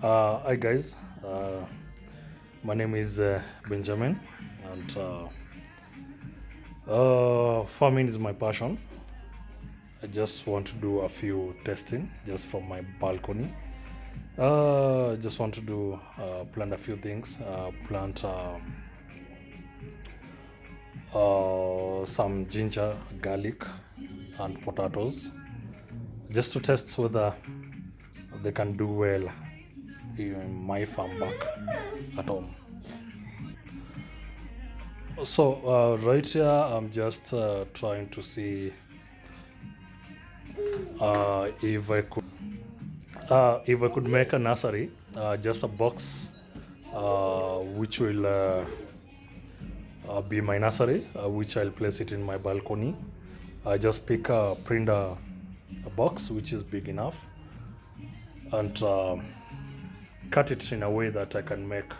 Hi guys, my name is Benjamin, and farming is my passion. I just want to do a few testing just from my balcony. Just want to do plant a few things, plant some ginger, garlic, and potatoes, just to test whether they can do well in my farm back at home. So right here I'm just trying to see if I could make a nursery, just a box which will be my nursery, which I'll place it in my balcony. I just print a box which is big enough and cut it in a way that I can make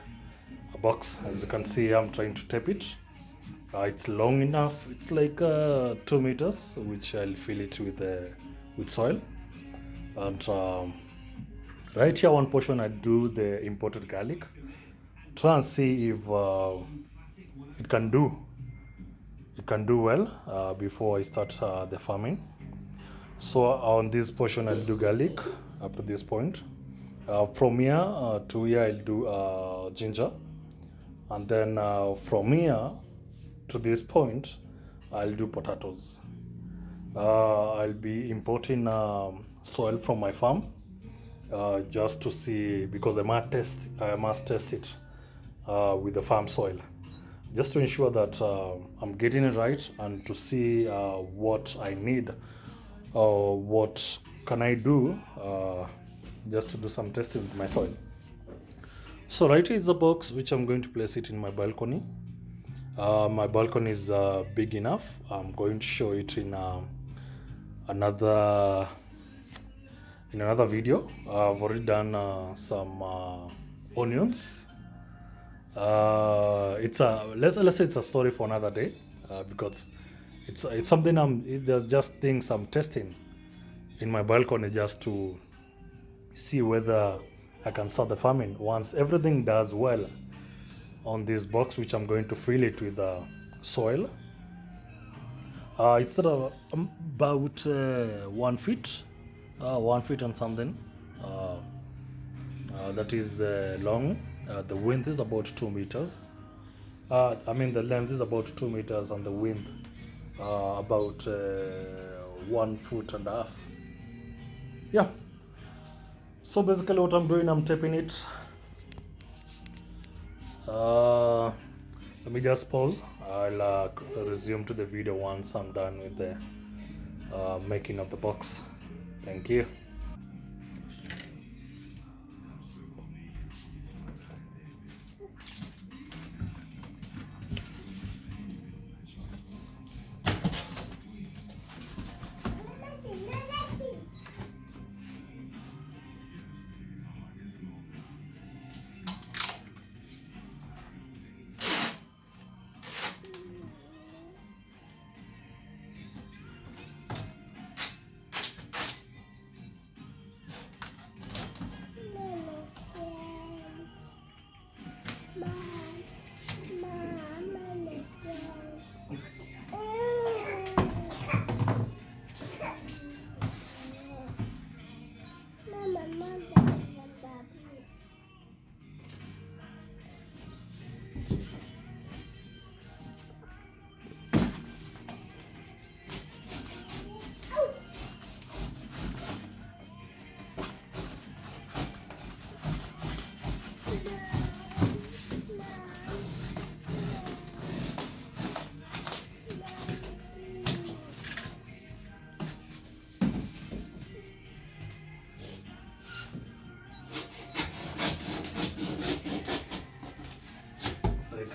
a box. As you can see, I'm trying to tape it. It's long enough. It's like 2 meters, which I'll fill it with soil. And right here, one portion I do the imported garlic. Try and see if it can do well before I start the farming. So on this portion, I'll do garlic up to this point. From here to here, I'll do ginger, and then from here to this point, I'll do potatoes. I'll be importing soil from my farm just to see, because I must test it with the farm soil, just to ensure that I'm getting it right, and to see what I need, what can I do, just to do some testing with my soil. So right here is the box which I'm going to place it in my balcony. My balcony is big enough. I'm going to show it in another video. I've already done some onions. Let's say it's a story for another day, because it's something there's just things I'm testing in my balcony just to see whether I can start the farming once everything does well on this box, which I'm going to fill it with soil. It's about 1 feet, 1 feet and something. That is long. The width is about 2 meters. The length is about 2 meters, and the width about 1.5 feet. Yeah. So basically, what I'm doing, I'm taping it. Let me just pause. I'll resume to the video once I'm done with the making of the box. Thank you.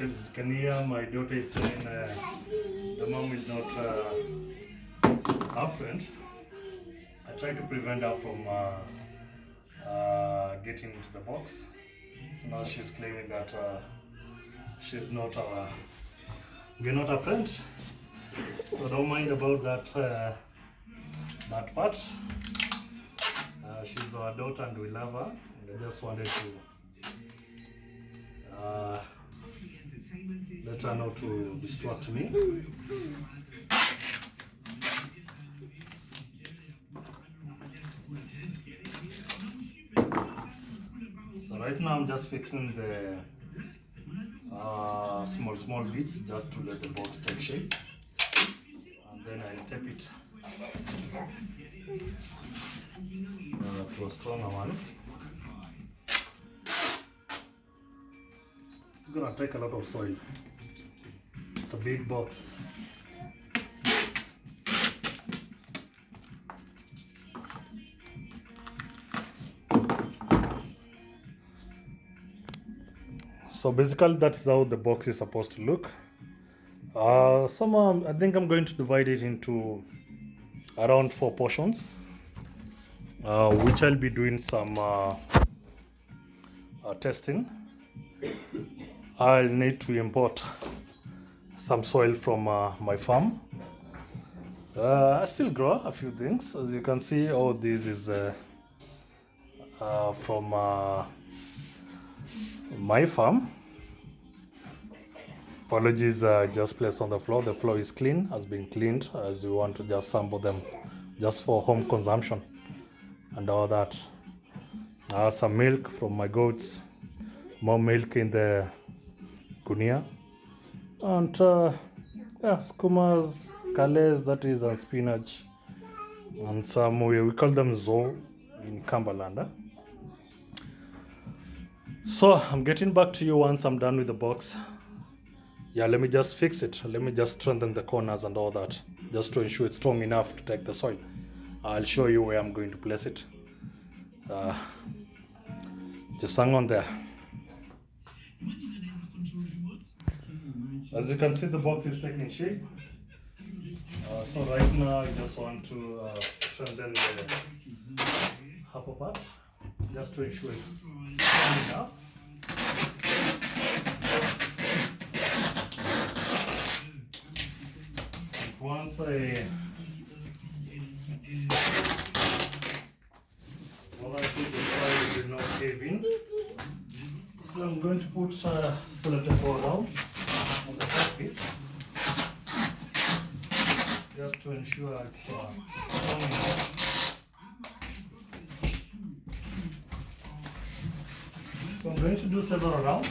You can hear my daughter is saying the mom is not her friend. I try to prevent her from getting into the box. So now she's claiming that she's not we're not a friend. So don't mind about that part. She's our daughter and we love her. I just wanted to let her not to distract me. So right now I'm just fixing the small bits just to let the box take shape, and then I'll tape it to a stronger one. It's gonna take a lot of soil. It's a big box. So basically that's how the box is supposed to look. I think I'm going to divide it into around 4 portions, which I'll be doing some testing. I'll need to import some soil from my farm. I still grow a few things. As you can see, all this is from my farm. Apologies, just placed on the floor. The floor is clean, has been cleaned, as we want to just sample them just for home consumption and all that. Some milk from my goats, more milk in the gunia, and skumas, kales, that is, and spinach, and some we call them zo in Cumberland. So I'm getting back to you once I'm done with the box. Yeah, let me just fix it. Let me just strengthen the corners and all that, just to ensure it's strong enough to take the soil. I'll show you where I'm going to place it. Just hang on there. As you can see, the box is taking shape. So right now I just want to strengthen the upper part, just to ensure it's strong enough. Once what I put the soil did not cave in, so I'm going to put sellotape all down on the top bit, just to ensure it's strong enough. So I'm going to do several rounds.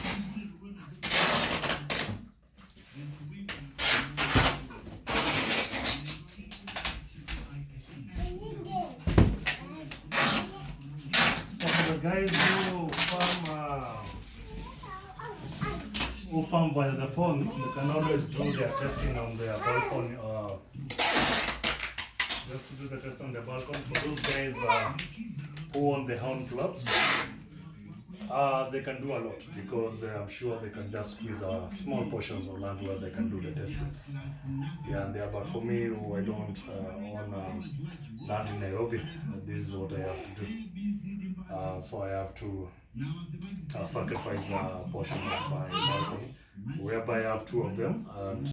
Guys who farm via the phone, they can always do their testing on their balcony, just to do the test on the balcony. For those guys who own their own plots, they can do a lot, because I'm sure they can just squeeze small portions of land where they can do the testings. Yeah, and but for me, who I don't own land in Nairobi, this is what I have to do. So I have to sacrifice a portion of my balcony, whereby I have 2 of them. And